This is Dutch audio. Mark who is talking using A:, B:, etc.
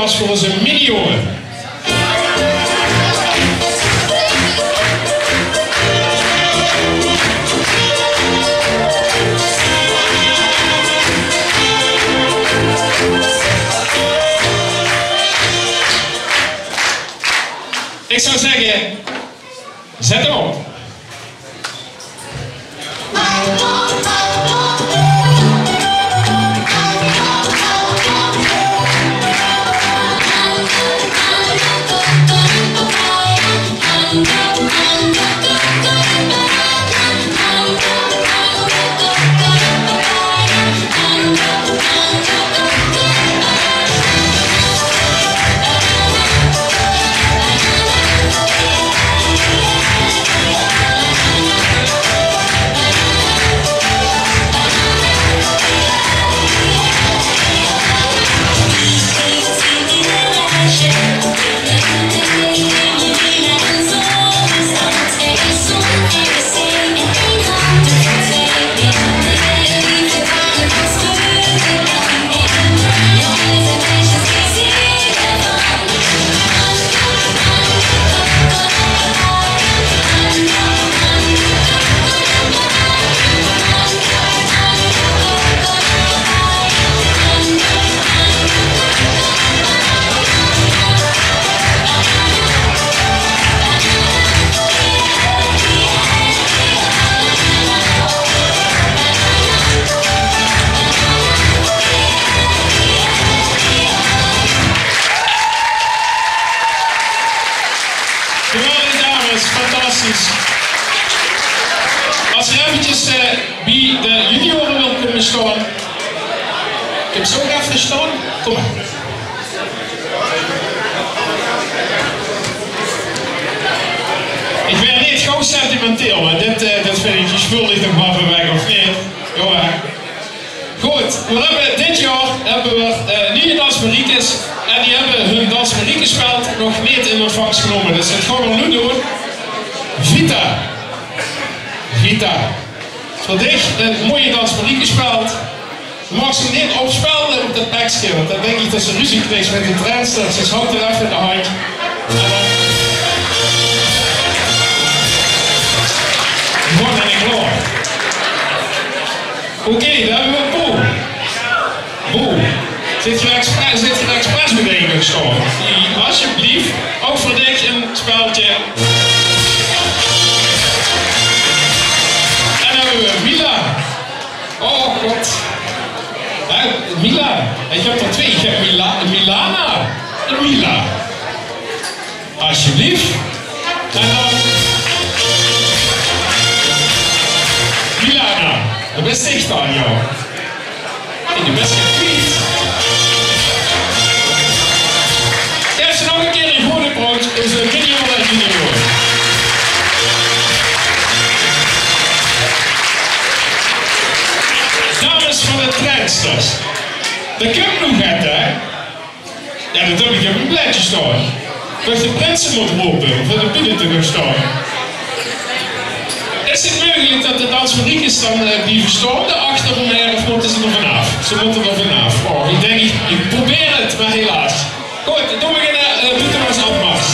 A: applaus voor onze Minioren. Ik zou zeggen, zet hem op. Fantastisch. Als er eventjes wie de junioren wil kunnen staan. Ik heb zo even staan. Kom maar. Ik ben niet gauw sentimenteel, maar dit vind ik je schuldig nog maar weg of niet. Ja. Goed, dit jaar hebben we Minioren Dansmariekes en die hebben hun Dansmariekespeld nog niet in ontvangst genomen. Dus dat gaan we nu doen. Vita. Voor dich het mooie Dansmariekespeld. Je mag ze niet opspelden op dat tekstje, want dan denk ik dat ze ruzie krijgt met de trainsters. Dus houd er even in de hand. Mooi ben ik klaar. Oké, daar hebben we Boe. Boe. Zit je expres meteen gestaan? Alsjeblieft, ook voor dich een speltje. En dan hebben we Mila. Oh god. Mila. Je hebt er twee. Je hebt Milana en Mila. Alsjeblieft. En dan Milana. Dat best echt aan jou. En de best gekwiet. Eerst nog een keer in goede brood. Is de Minioren en Minioren. Dames van de treinsters. Dat kan nog net, hè? Ja, dat heb ik op een pleintje staan. Dat de prinsen moet lopen, of de binnen te gaan staan. Is het mogelijk dat de Dansmariekes dan blijven staan daarachter of moeten ze er vanaf? Ze moeten er vanaf. Oh, ik denk, ik probeer het, maar helaas. Goed, dan beginnen, doe er maar eens afmars.